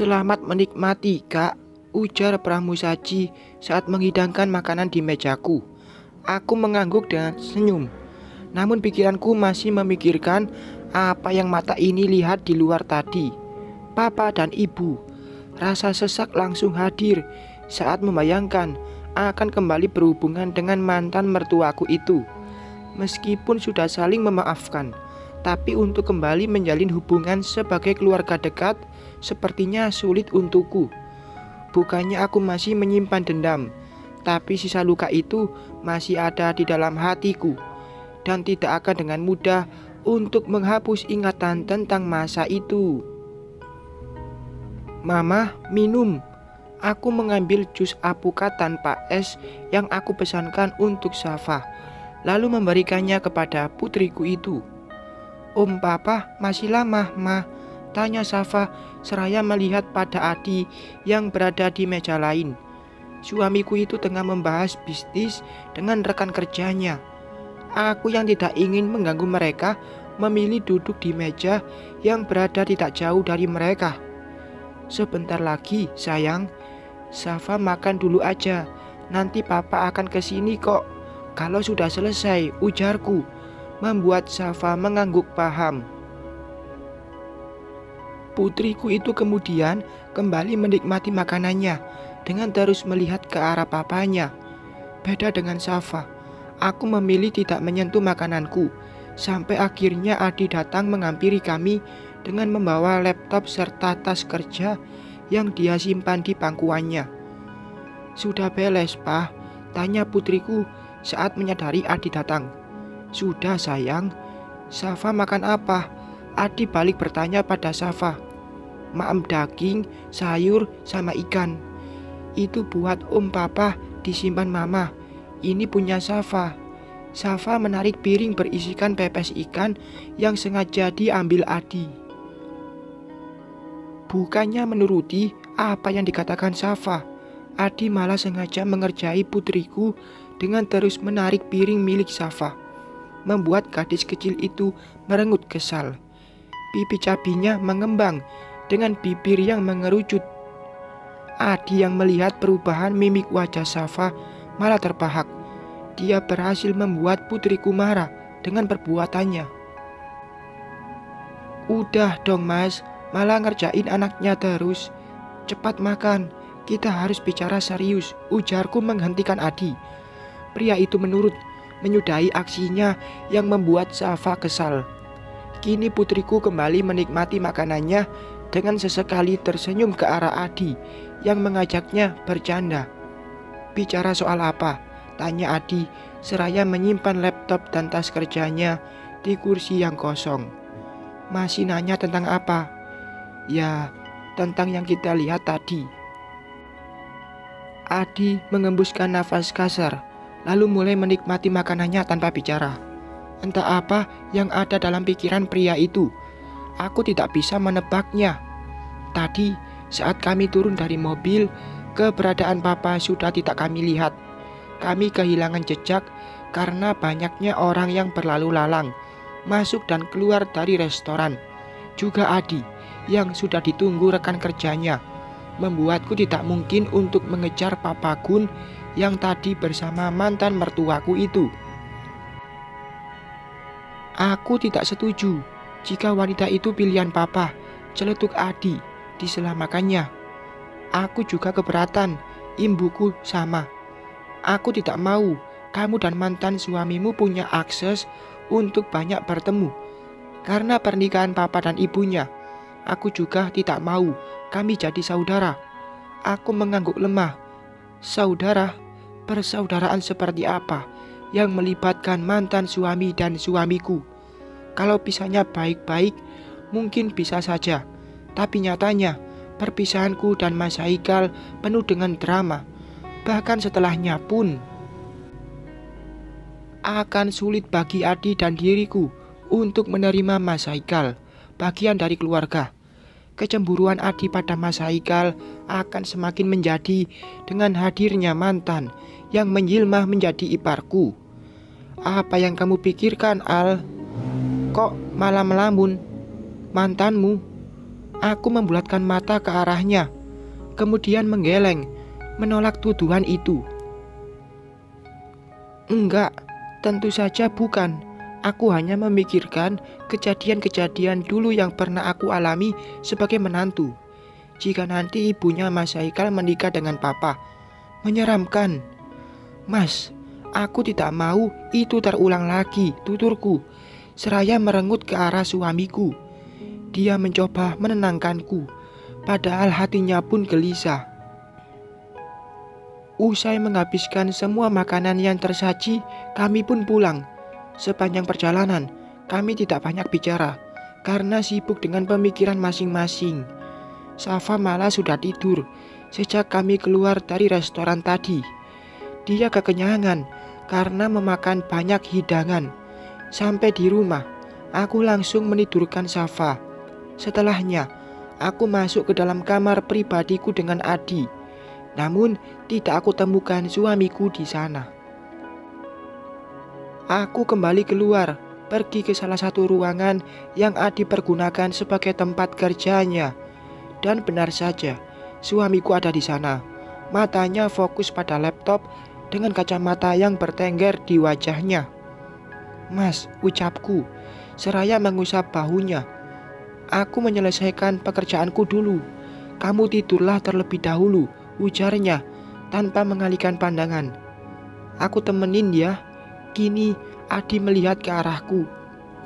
Selamat menikmati, Kak, ujar pramusaji saat menghidangkan makanan di mejaku. Aku mengangguk dengan senyum, namun pikiranku masih memikirkan apa yang mata ini lihat di luar tadi. Papa dan ibu. Rasa sesak langsung hadir saat membayangkan akan kembali berhubungan dengan mantan mertuaku itu. Meskipun sudah saling memaafkan, tapi untuk kembali menjalin hubungan sebagai keluarga dekat sepertinya sulit untukku. Bukannya aku masih menyimpan dendam, tapi sisa luka itu masih ada di dalam hatiku, dan tidak akan dengan mudah untuk menghapus ingatan tentang masa itu. Mama, minum. Aku mengambil jus apukat tanpa es yang aku pesankan untuk Safa, lalu memberikannya kepada putriku itu. Papa, masih lama, Ma? Tanya Safa seraya melihat pada Adi yang berada di meja lain. Suamiku itu tengah membahas bisnis dengan rekan kerjanya. Aku yang tidak ingin mengganggu mereka memilih duduk di meja yang berada tidak jauh dari mereka. Sebentar lagi, sayang. Safa makan dulu aja. Nanti papa akan kesini kok. Kalau sudah selesai, ujarku, membuat Safa mengangguk paham. Putriku itu kemudian kembali menikmati makanannya dengan terus melihat ke arah papanya. Beda dengan Safa, aku memilih tidak menyentuh makananku sampai akhirnya Adi datang menghampiri kami dengan membawa laptop serta tas kerja yang dia simpan di pangkuannya. Sudah beres, Pak? Tanya putriku saat menyadari Adi datang. Sudah, sayang. Safa makan apa? Adi balik bertanya pada Safa. Maem daging, sayur, sama ikan. Itu buat Papa, disimpan Mama. Ini punya Safa. Safa menarik piring berisikan pepes ikan yang sengaja diambil Adi. Bukannya menuruti apa yang dikatakan Safa, Adi malah sengaja mengerjai putriku dengan terus menarik piring milik Safa, membuat gadis kecil itu merengut kesal. Pipi cabinya mengembang dengan bibir yang mengerucut. Adi yang melihat perubahan mimik wajah Safa malah terbahak. Dia berhasil membuat putriku marah dengan perbuatannya. Udah dong, Mas, malah ngerjain anaknya terus. Cepat makan, kita harus bicara serius, ujarku menghentikan Adi. Pria itu menurut, menyudahi aksinya yang membuat Safa kesal. Kini putriku kembali menikmati makanannya dengan sesekali tersenyum ke arah Adi yang mengajaknya bercanda. Bicara soal apa? Tanya Adi seraya menyimpan laptop dan tas kerjanya di kursi yang kosong. Masih nanya tentang apa? Ya, tentang yang kita lihat tadi. Adi mengembuskan nafas kasar, lalu mulai menikmati makanannya tanpa bicara. Entah apa yang ada dalam pikiran pria itu. Aku tidak bisa menebaknya. Tadi, saat kami turun dari mobil, keberadaan Papa sudah tidak kami lihat. Kami kehilangan jejak karena banyaknya orang yang berlalu lalang, masuk dan keluar dari restoran. Juga Adi yang sudah ditunggu rekan kerjanya, membuatku tidak mungkin untuk mengejar Papa Gun yang tadi bersama mantan mertuaku itu. Aku tidak setuju jika wanita itu pilihan Papa, celetuk Adi disela-makannya. Aku juga keberatan, imbuku sama. Aku tidak mau kamu dan mantan suamimu punya akses untuk banyak bertemu. Karena pernikahan Papa dan ibunya, aku juga tidak mau kami jadi saudara. Aku mengangguk lemah. Saudara? Persaudaraan seperti apa yang melibatkan mantan suami dan suamiku? Kalau pisahnya baik-baik, mungkin bisa saja. Tapi nyatanya, perpisahanku dan Mas Haikal penuh dengan drama. Bahkan setelahnya pun akan sulit bagi Adi dan diriku untuk menerima Mas Haikal, bagian dari keluarga. Kecemburuan Adi pada Mas Haikal akan semakin menjadi dengan hadirnya mantan yang menjelma menjadi iparku. Apa yang kamu pikirkan, Al? Kok malah melamun? Mantanmu? Aku membulatkan mata ke arahnya, kemudian menggeleng, menolak tuduhan itu. Enggak, tentu saja bukan. Aku hanya memikirkan kejadian-kejadian dulu yang pernah aku alami sebagai menantu. Jika nanti ibunya Mas Haikal menikah dengan papa. Menyeramkan. Mas, aku tidak mau itu terulang lagi, tuturku. Seraya merengut ke arah suamiku. Dia mencoba menenangkanku, padahal hatinya pun gelisah. Usai menghabiskan semua makanan yang tersaji, kami pun pulang. Sepanjang perjalanan, kami tidak banyak bicara, karena sibuk dengan pemikiran masing-masing. Safa malah sudah tidur, sejak kami keluar dari restoran tadi. Dia kekenyangan, karena memakan banyak hidangan. Sampai di rumah, aku langsung menidurkan Safa. Setelahnya, aku masuk ke dalam kamar pribadiku dengan Adi. Namun, tidak aku temukan suamiku di sana. Aku kembali keluar, pergi ke salah satu ruangan yang Adi pergunakan sebagai tempat kerjanya. Dan benar saja, suamiku ada di sana. Matanya fokus pada laptop dengan kacamata yang bertengger di wajahnya. "Mas," ucapku, seraya mengusap bahunya. "Aku menyelesaikan pekerjaanku dulu. Kamu tidurlah terlebih dahulu," ujarnya tanpa mengalihkan pandangan. "Aku temenin ya." Kini Adi melihat ke arahku.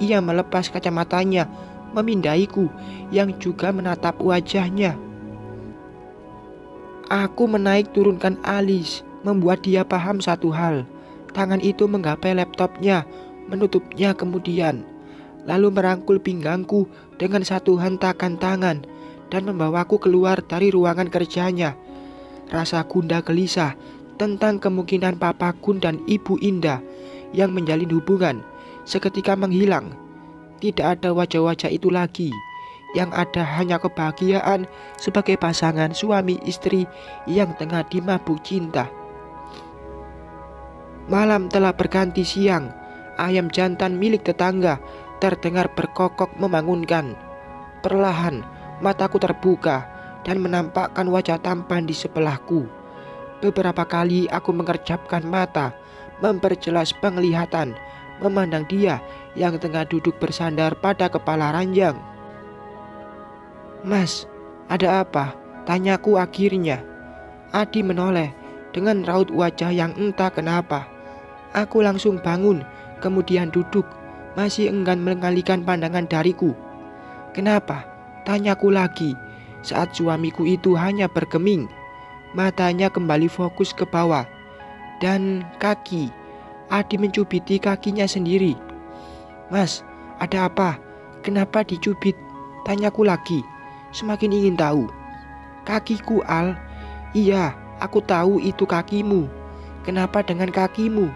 Ia melepas kacamatanya, memindaiku yang juga menatap wajahnya. Aku menaik turunkan alis, membuat dia paham satu hal. Tangan itu menggapai laptopnya, menutupnya kemudian, lalu merangkul pinggangku dengan satu hentakan tangan dan membawaku keluar dari ruangan kerjanya. Rasa gundah gelisah tentang kemungkinan Papa Gun dan Ibu Indah yang menjalin hubungan seketika menghilang. Tidak ada wajah-wajah itu lagi. Yang ada hanya kebahagiaan sebagai pasangan suami istri yang tengah dimabuk cinta. Malam telah berganti siang. Ayam jantan milik tetangga terdengar berkokok membangunkan. Perlahan mataku terbuka dan menampakkan wajah tampan di sebelahku. Beberapa kali aku mengerjapkan mata, memperjelas penglihatan, memandang dia yang tengah duduk bersandar pada kepala ranjang. "Mas, ada apa?" tanyaku akhirnya. Adi menoleh dengan raut wajah yang entah kenapa. Aku langsung bangun, kemudian duduk, masih enggan mengalihkan pandangan dariku. "Kenapa?" tanyaku lagi, saat suamiku itu hanya bergeming. Matanya kembali fokus ke bawah. Dan kaki. Adi mencubiti kakinya sendiri. "Mas, ada apa? Kenapa dicubit?" tanyaku lagi, semakin ingin tahu. "Kakiku, Al." "Iya, aku tahu itu kakimu. Kenapa dengan kakimu?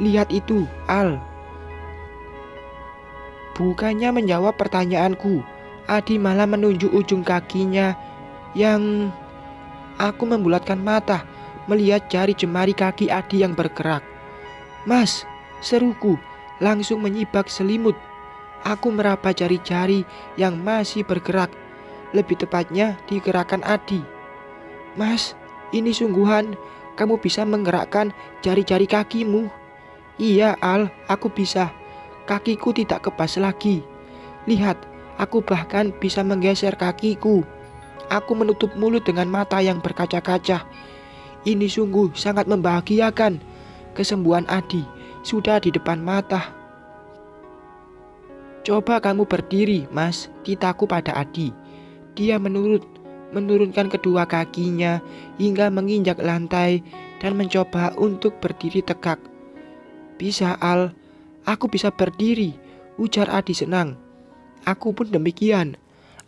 Lihat itu, Al." Bukannya menjawab pertanyaanku, Adi malah menunjuk ujung kakinya yang... Aku membulatkan mata melihat jari jemari kaki Adi yang bergerak. "Mas," seruku, langsung menyibak selimut. Aku meraba jari-jari yang masih bergerak, lebih tepatnya digerakkan Adi. "Mas, ini sungguhan, kamu bisa menggerakkan jari-jari kakimu." "Iya, Al, aku bisa. Kakiku tidak kebas lagi. Lihat, aku bahkan bisa menggeser kakiku." Aku menutup mulut dengan mata yang berkaca-kaca. Ini sungguh sangat membahagiakan. Kesembuhan Adi sudah di depan mata. "Coba kamu berdiri, Mas," titaku pada Adi. Dia menurunkan kedua kakinya hingga menginjak lantai dan mencoba untuk berdiri tegak. "Bisa, Al, aku bisa berdiri," ujar Adi senang. Aku pun demikian.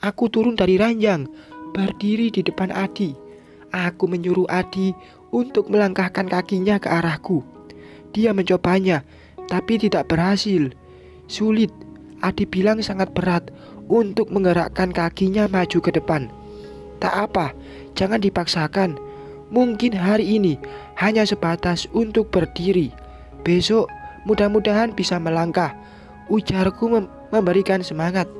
Aku turun dari ranjang, berdiri di depan Adi. Aku menyuruh Adi untuk melangkahkan kakinya ke arahku. Dia mencobanya, tapi tidak berhasil. Sulit, Adi bilang sangat berat untuk menggerakkan kakinya maju ke depan. "Tak apa, jangan dipaksakan. Mungkin hari ini hanya sebatas untuk berdiri. Besok mudah-mudahan bisa melangkah," ujarku memberikan semangat.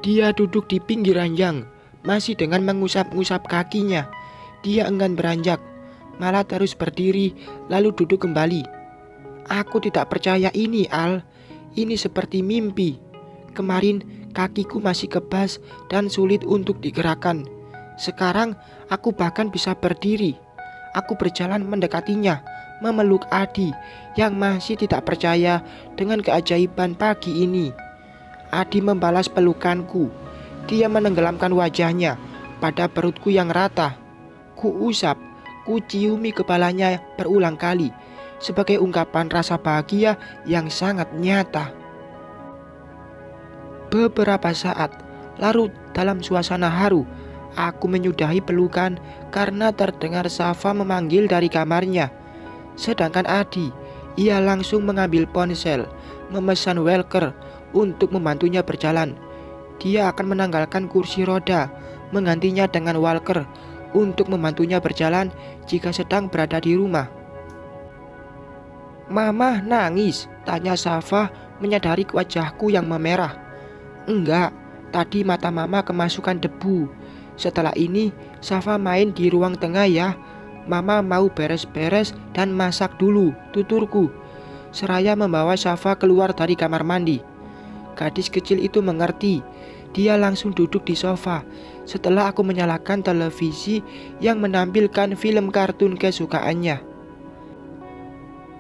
Dia duduk di pinggir ranjang, masih dengan mengusap-ngusap kakinya. Dia enggan beranjak, malah terus berdiri lalu duduk kembali. Aku tidak percaya ini, Al. Ini seperti mimpi. Kemarin kakiku masih kebas dan sulit untuk digerakkan. Sekarang aku bahkan bisa berdiri. Aku berjalan mendekatinya, memeluk Adi yang masih tidak percaya dengan keajaiban pagi ini. Adi membalas pelukanku. Dia menenggelamkan wajahnya pada perutku yang rata. Kuusap, kuciumi kepalanya berulang kali sebagai ungkapan rasa bahagia yang sangat nyata. Beberapa saat larut dalam suasana haru, aku menyudahi pelukan karena terdengar Safa memanggil dari kamarnya. Sedangkan Adi, ia langsung mengambil ponsel, memesan Walker untuk membantunya berjalan. Dia akan menanggalkan kursi roda, menggantinya dengan Walker untuk membantunya berjalan jika sedang berada di rumah. "Mama nangis?" tanya Safa menyadari wajahku yang memerah. "Enggak, tadi mata mama kemasukan debu. Setelah ini Safa main di ruang tengah ya. Mama mau beres-beres dan masak dulu," tuturku, seraya membawa Safa keluar dari kamar mandi. Gadis kecil itu mengerti. Dia langsung duduk di sofa setelah aku menyalakan televisi yang menampilkan film kartun kesukaannya.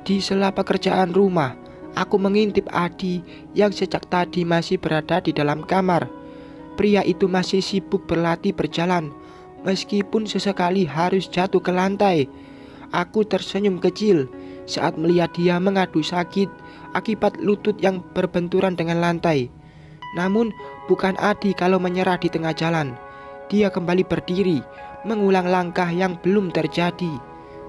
Di sela pekerjaan rumah, aku mengintip Adi yang sejak tadi masih berada di dalam kamar. Pria itu masih sibuk berlatih berjalan, meskipun sesekali harus jatuh ke lantai. Aku tersenyum kecil saat melihat dia mengadu sakit akibat lutut yang berbenturan dengan lantai. Namun bukan Adi kalau menyerah di tengah jalan. Dia kembali berdiri, mengulang langkah yang belum terjadi.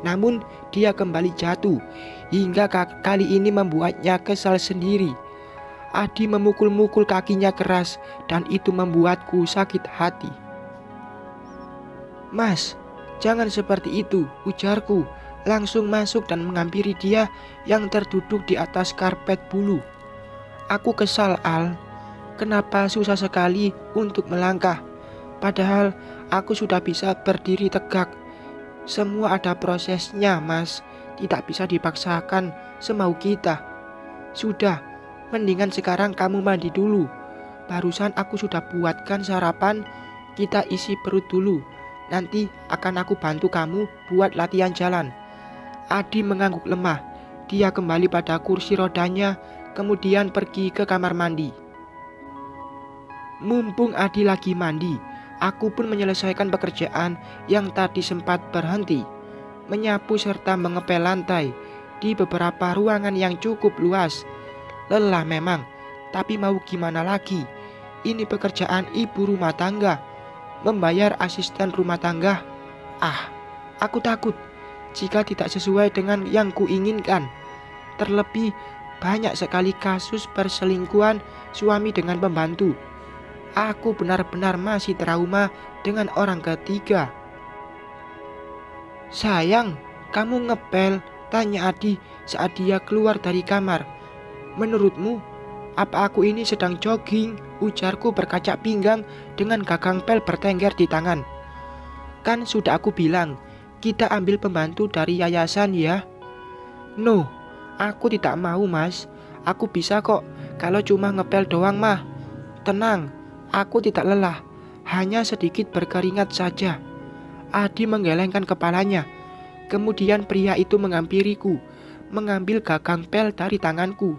Namun dia kembali jatuh, hingga kali ini membuatnya kesal sendiri. Adi memukul-mukul kakinya keras dan itu membuatku sakit hati. "Mas, jangan seperti itu," ujarku, langsung masuk dan menghampiri dia yang terduduk di atas karpet bulu. "Aku kesal, Al. Kenapa susah sekali untuk melangkah? Padahal aku sudah bisa berdiri tegak. Semua ada prosesnya, Mas. Tidak bisa dipaksakan semau kita. Sudah, mendingan sekarang kamu mandi dulu. Barusan aku sudah buatkan sarapan. Kita isi perut dulu. Nanti akan aku bantu kamu buat latihan jalan." Adi mengangguk lemah. Dia kembali pada kursi rodanya, kemudian pergi ke kamar mandi. Mumpung Adi lagi mandi, aku pun menyelesaikan pekerjaan yang tadi sempat berhenti, menyapu serta mengepel lantai di beberapa ruangan yang cukup luas. Lelah memang, tapi mau gimana lagi? Ini pekerjaan ibu rumah tangga. Membayar asisten rumah tangga. Aku takut jika tidak sesuai dengan yang kuinginkan. Terlebih banyak sekali kasus perselingkuhan suami dengan pembantu. Aku benar-benar masih trauma dengan orang ketiga. "Sayang, kamu ngepel?" tanya Adi saat dia keluar dari kamar. "Menurutmu, apa aku ini sedang jogging?" ujarku berkacak pinggang dengan gagang pel bertengger di tangan. "Kan sudah aku bilang, kita ambil pembantu dari yayasan ya." "No, aku tidak mau, Mas. Aku bisa kok kalau cuma ngepel doang mah. Tenang, aku tidak lelah, hanya sedikit berkeringat saja." Adi menggelengkan kepalanya. Kemudian pria itu menghampiriku, mengambil gagang pel dari tanganku.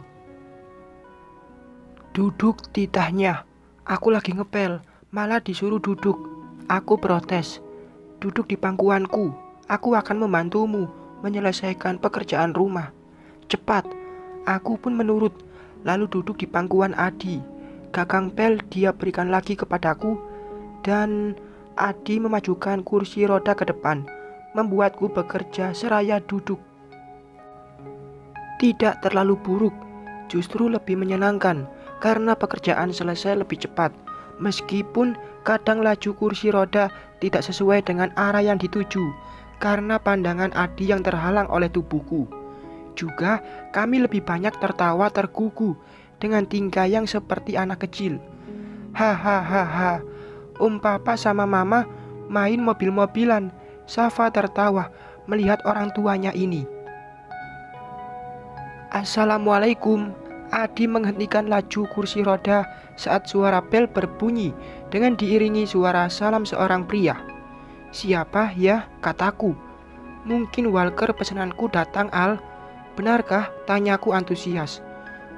"Duduk," titahnya. "Aku lagi ngepel, malah disuruh duduk." Aku protes. "Duduk di pangkuanku, aku akan membantumu menyelesaikan pekerjaan rumah. Cepat." Aku pun menurut, lalu duduk di pangkuan Adi. Gagang pel dia berikan lagi kepadaku, dan Adi memajukan kursi roda ke depan, membuatku bekerja seraya duduk. Tidak terlalu buruk, justru lebih menyenangkan karena pekerjaan selesai lebih cepat. Meskipun kadang laju kursi roda tidak sesuai dengan arah yang dituju karena pandangan Adi yang terhalang oleh tubuhku. Juga kami lebih banyak tertawa tergugu dengan tingkah yang seperti anak kecil. Hahaha. Papa sama Mama main mobil-mobilan. Safa tertawa melihat orang tuanya ini. Assalamualaikum. Adi menghentikan laju kursi roda saat suara bel berbunyi dengan diiringi suara salam seorang pria. Siapa ya? Kataku. Mungkin Walker pesananku datang, Al. Benarkah? Tanyaku antusias.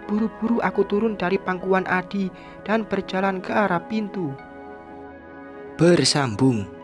Buru-buru aku turun dari pangkuan Adi dan berjalan ke arah pintu. Bersambung.